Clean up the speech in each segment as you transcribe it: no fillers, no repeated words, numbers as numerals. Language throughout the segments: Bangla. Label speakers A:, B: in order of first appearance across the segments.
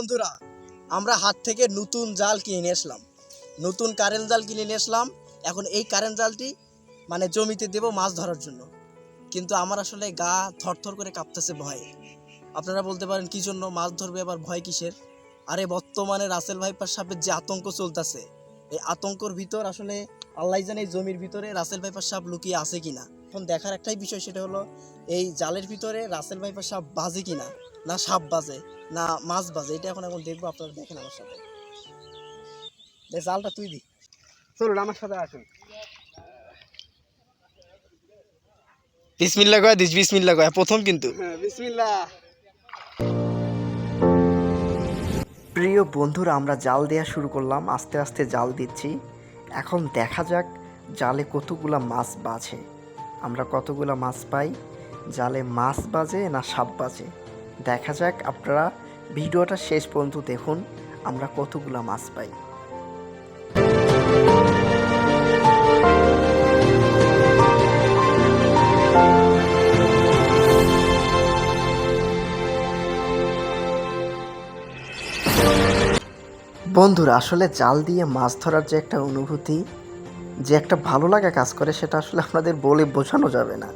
A: বন্ধুরা, আমরা হাট থেকে নতুন জাল কিনে নিয়ে আসলাম, নতুন কারেন্ট জাল কিনে নিয়ে আসলাম। এখন এই কারেন্ট জালটি মানে জমিতে দেব মাছ ধরার জন্য, কিন্তু আমার আসলে গা থরথর করে কাঁপতেছে ভয়ে। আপনারা বলতে পারেন কি জন্য মাছ ধরবে, আবার ভয় কিসের? আরে বর্তমানে রাসেল ভাইপার সাপের যে আতঙ্ক চলতেছে, এই আতঙ্কর ভিতর আসলে আল্লাহ জানে এই জমির ভিতরে রাসেল ভাইপার সাপ লুকিয়ে আছে কিনা। এখন দেখার একটাই বিষয়, সেটা হলো এই জালের ভিতরে রাসেল ভাইপার সাপ বাজে কিনা, না সাপ বাজে না মাছ বাজে, এটা এখন দেখবো। আপনারা দেখেন আমার সাথে, জালটা তুই দি,
B: চলুন আমার সাথে আসুন।
A: বিসমিল্লাহ কয় দিস, বিসমিল্লাহ কয় প্রথম কিন্তু।
B: বিসমিল্লাহ।
C: প্রিয় বন্ধুরা, আমরা জাল দেওয়া শুরু করলাম, আস্তে আস্তে জাল দিচ্ছি। এখন দেখা যাক জালে কতগুলা মাছ বাজে, আমরা কতগুলা মাছ পাই, জালে মাছ বাজে না সাপ বাজে। দেখা যাক, আপনারা ভিডিওটা শেষ পর্যন্ত দেখুন আমরা কতগুলা মাছ পাই। বন্ধুরা, আসলে জাল দিয়ে মাছ ধরার যে একটা অনুভূতি, যে একটা ভালো লাগা কাজ করে, সেটা আসলে আপনাদের বলে বোঝানো যাবে না।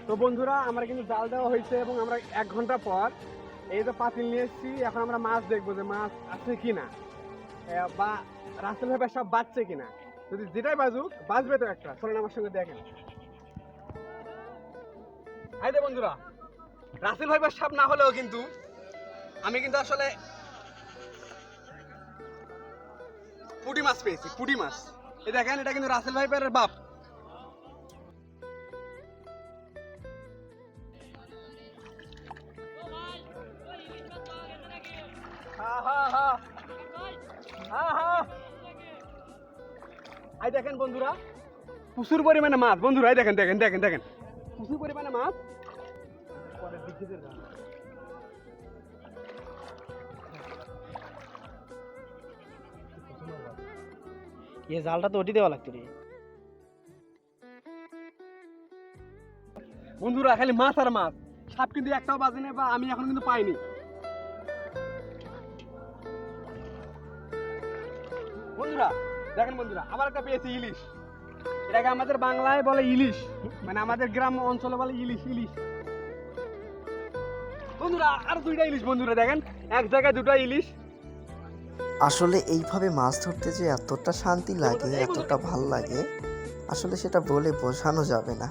B: তো বন্ধুরা, আমরা কিন্তু জাল দেওয়া হয়েছে এবং আমরা 1 ঘন্টা পর এই যে পাতিল নিয়ে এসেছি। এখন আমরা মাছ দেখবো যে মাছ আছে কিনা, বা রাসেল ভাইপার সাপ বাজছে কিনা। যদি যেটাই বাজুক, বাজবে তো একটা। চলেন আমার সঙ্গে দেখেন। এই যে বন্ধুরা, রাসেল ভাইপার সাপ না হলেও কিন্তু আমি কিন্তু আসলে পুঁটি মাছ পেয়েছি, পুঁটি মাছ। এই দেখেন, এটা কিন্তু রাসেল ভাইপারের বাপ। এই দেখেন বন্ধুরা, প্রচুর পরিমাণে মাছ। বন্ধুরা এই দেখেন দেখেন দেখেন দেখেন, প্রচুর পরিমাণে মাছ।
A: এই জালটা তো ওটি দেওয়া লাগতো রে।
B: বন্ধুরা খালি মাছ আর মাছ, সাপ কিন্তু একটাও বাজে না, বা আমি এখন কিন্তু পাইনি। বন্ধুরা দেখেন, বন্ধুরা আবার একটা পেয়েছি ইলিশ। এটাকে আমাদের বাংলায় বলে ইলিশ, মানে আমাদের গ্রাম অঞ্চলে বলে ইলিশ। ইলিশ বন্ধুরা, আর 2টা ইলিশ। বন্ধুরা দেখেন, এক জায়গায় 2টা ইলিশ।
C: আসলে এইভাবে মাছ ধরতে যে এতটা শান্তি লাগে, এতটা ভাল লাগে, আসলে সেটা বলে বোঝানো যাবে না।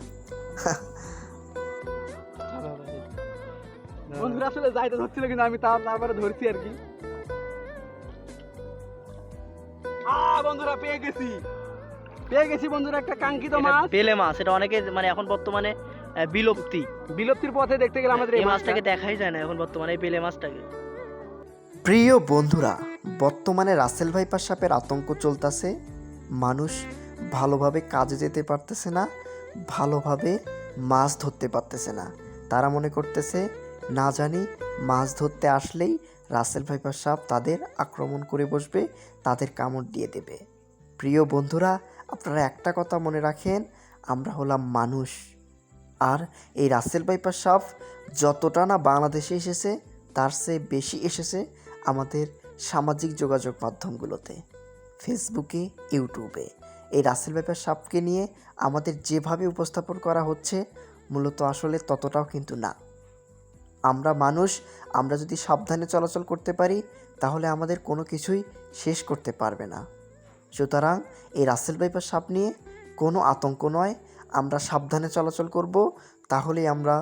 B: বন্ধুরা আসলে যাইতে ধরছিল, কিন্তু আমি তারপরে ধরছি আর কি। বন্ধুরা পেয়ে গেছি বন্ধুরা একটা কাঙ্ক্ষিত মাছ,
A: বেলে মাছ। এটা অনেকে মানে এখন বর্তমানে
B: বিলুপ্তির পথে দেখতে গেলে আমাদের
A: এই মাছটাকে দেখাই যায় না এখন বর্তমানে, এই বেলে মাছটাকে।
C: প্রিয় বন্ধুরা, বর্তমানে রাসেল ভাইপার সাপের আতঙ্ক চলতেছে। মানুষ ভালোভাবে কাজে যেতে পারতেছে না, ভালোভাবে মাছ ধরতে পারতেছে না। তারা মনে করতেছে না জানি মাছ ধরতে আসলেই রাসেল ভাইপার সাপ তাদের আক্রমণ করে বসবে, তাদের কামড় দিয়ে দেবে। প্রিয় বন্ধুরা, আপনারা একটা কথা মনে রাখেন, আমরা হলাম মানুষ। আর এই রাসেল ভাইপার সাপ যতটা না বাংলাদেশে এসেছে, তার চেয়ে বেশি এসেছে আমাদের সামাজিক যোগাযোগ মাধ্যমগুলোতে, ফেসবুকে, ইউটিউবে। এই রাসেল ভাইপার সাপকে নিয়ে আমাদের যেভাবে উপস্থাপন করা হচ্ছে, মূলত আসলে ততটাও কিন্তু না। আমরা মানুষ, আমরা যদি সাবধানে চলাচল করতে পারি, তাহলে আমাদের কোনো কিছুই শেষ করতে পারবে না। সুতরাং এই রাসেল ভাইপার সাপ নিয়ে কোনো আতঙ্ক নয়, আমরা সাবধানে চলাচল করব, তাহলেই আমরা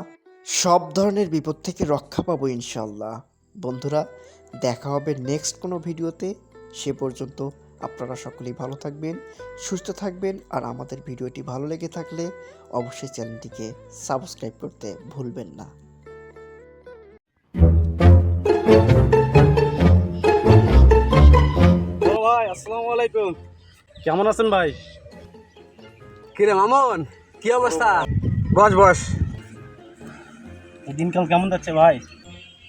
C: সব ধরনের বিপদ থেকে রক্ষা পাবো ইনশাল্লাহ। বন্ধুরা, দেখা হবে নেক্সট কোনো ভিডিওতে। সে পর্যন্ত আপনারা সকলেই ভালো থাকবেন, সুস্থ থাকবেন। আর আমাদের ভিডিওটি ভালো লেগে থাকলে অবশ্যই চ্যানেলটিকে সাবস্ক্রাইব করতে ভুলবেন না।
B: ভাই আসসালামু আলাইকুম।
D: কেমন আছেন ভাই?
B: কিরে মামুন, কি অবস্থা? বস।
D: দিনকাল কেমন যাচ্ছে ভাই?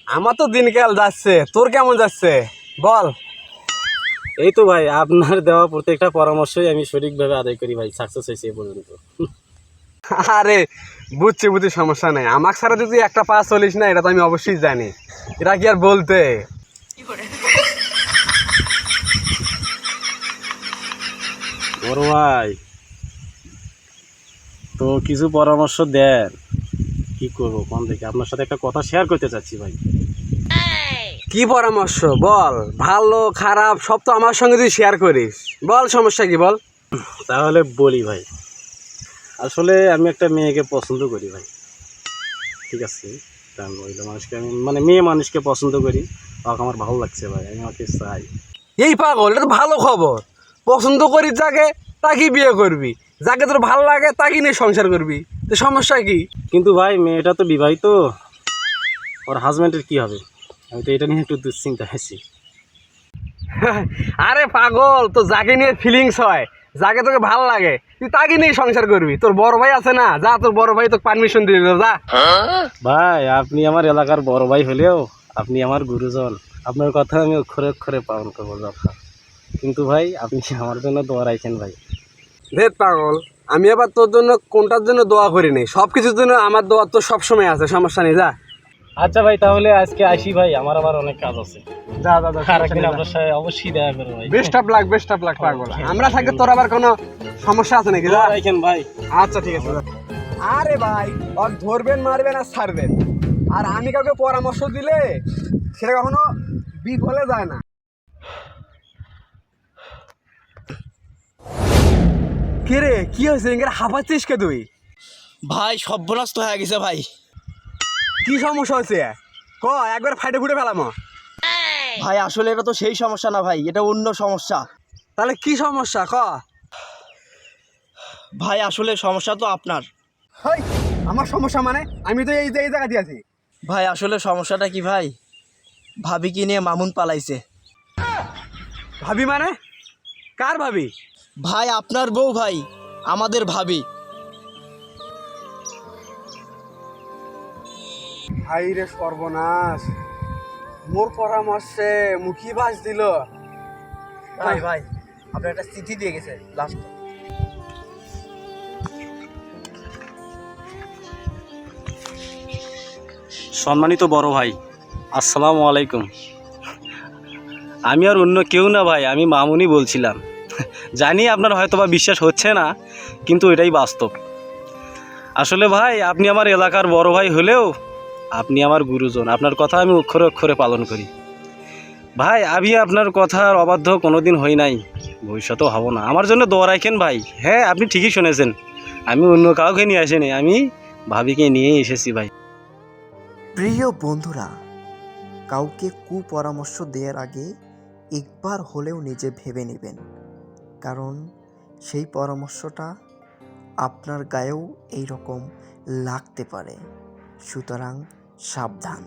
B: আমার তো দিনকাল যাচ্ছে, তোর কেমন যাচ্ছে বল?
D: এই তো ভাই, আপনার দেওয়া প্রত্যেকটা পরামর্শই আমি সঠিকভাবে আদায় করি ভাই, সাকসেস হয়েছে এ পর্যন্ত।
B: আরে বুঝছি বুঝছি, সমস্যা নেই। আমার ছাড়া যদি একটা পা চলিস না, এটা তো আমি অবশ্যই জানি। এটা কি আর বলতে।
D: বড় ভাই, তো কিছু পরামর্শ দেন, কি করবো কোন থেকে? আপনার সাথে একটা কথা শেয়ার করতে চাচ্ছি ভাই।
B: কি পরামর্শ বল? ভালো খারাপ সব তো আমার সঙ্গে তুই শেয়ার করিস। বল সমস্যা কি, বল।
D: তাহলে বলি ভাই, আসলে আমি একটা মেয়েকে পছন্দ করি ভাই, ঠিক আছে? তা মহিলা মানুষকে আমি মানে মেয়ে মানুষকে পছন্দ করি, ওকে আমার ভালো লাগছে ভাই, আমি ওকে চাই।
B: এই পাগল, এটা তো ভালো খবর। পছন্দ করিস যাকে, তাকেই বিয়ে করবি। যাকে তোর ভালো লাগে তাকে নিয়ে সংসার করবি, তো সমস্যা কি?
D: কিন্তু ভাই মেয়েটা তো বিবাহিত, ওর হাজব্যান্ডের কি হবে? আমি তো এটা নিয়ে একটু দুশ্চিন্তা আছি।
B: আরে পাগল, তো যাকে নিয়ে ফিলিংস হয়, যাকে তোকে ভালো লাগে, তুই তাকে নিয়ে সংসার করবি। তোর বড় ভাই আছে না, যা, তোর বড় ভাই তোকে পারমিশন দিয়ে দিল, যা।
D: ভাই আপনি আমার এলাকার বড় ভাই হলেও আপনি আমার গুরুজন, আপনার কথা আমি অক্ষরে অক্ষরে পালন করবো যথা। কিন্তু ভাই আপনি আমার জন্য দোয়া রাখেন ভাই।
B: ধেত পাগল, আমি আবার তোর জন্য কোনটার জন্য দোয়া করি নাই, সব কিছুর জন্য আমার দোয়া তো সবসময় আছে, সমস্যা নেই, যা।
D: আচ্ছা ভাই, তাহলে আজকে আসি ভাই, আমার আবার অনেক কাজ আছে।
B: যা যা যা,
D: আর একদিন আপনার সাথে অবশ্যই দেখা করবো ভাই।
B: Best of luck, best of luck পাগল। আমরা থাকলে তোর আবার কোনো সমস্যা আছে নাকি? যা।
D: দোয়া রাখেন ভাই।
B: আচ্ছা ঠিক আছে। আরে ভাই, ওর ধরবেন মারবেন আর ছাড়বেন, আর আমি কাউকে পরামর্শ দিলে সেটা কখনো বিফলে যায় না। কে রে, কি হয়েছে? ইংরেজি হাঁপাচ্ছিস কে তুই?
A: ভাই সর্বনাশ তো হয়ে গেছে ভাই।
B: কি সমস্যা হয়েছে ক, একবার ফাইটে ফুটে ফেলামো।
A: ভাই আসলে এটা তো সেই সমস্যা না ভাই, এটা অন্য সমস্যা।
B: তাহলে কি সমস্যা ক?
A: ভাই আসলে সমস্যা তো আপনার।
B: হেই, আমার সমস্যা মানে? আমি তো এই জায়গা দিয়ে আছি।
A: ভাই আসলে সমস্যাটা কি ভাই, ভাবিকে নিয়ে মামুন পালাইছে।
B: ভাবি মানে? কার ভাবি?
A: ভাই আপনার বউ ভাই, আমাদের ভাবি।
B: হাই রে সর্বনাশ, মোর পরামর্শে মুখী বাস দিল।
A: ভাই ভাই আপনার একটা চিঠি দিয়ে গেছে লাস্ট।
D: সম্মানিত বড় ভাই, আসসালামু আলাইকুম। আমি আর অন্য কেউ না ভাই, আমি মামুনি বলছিলাম। জানি আপনার হয়তো বা বিশ্বাস হচ্ছে না, কিন্তু এটাই বাস্তব। আসলে ভাই আপনি আমার এলাকার বড় ভাই হলেও আপনি আমার গুরুজন, আপনার কথা আমি অক্ষরে অক্ষরে পালন করি। ভাই আমি আপনার কথার অবাধ্য কোনোদিন হই নাই, ভবিষ্যতেও হব না। আমার জন্য দোয়া রাখেন ভাই। হ্যাঁ আপনি ঠিকই শুনেছেন, আমি অন্য কাউকে নিয়ে আসিনি, আমি ভাবিকে নিয়েই এসেছি ভাই।
C: প্রিয় বন্ধুরা, কাউকে কুপরামর্শ দেওয়ার আগে একবার হলেও নিজে ভেবে নেবেন, কারণ সেই পরামর্শটা আপনার গায়েও এই রকম লাগতে পারে। সুতরাং সাবধান।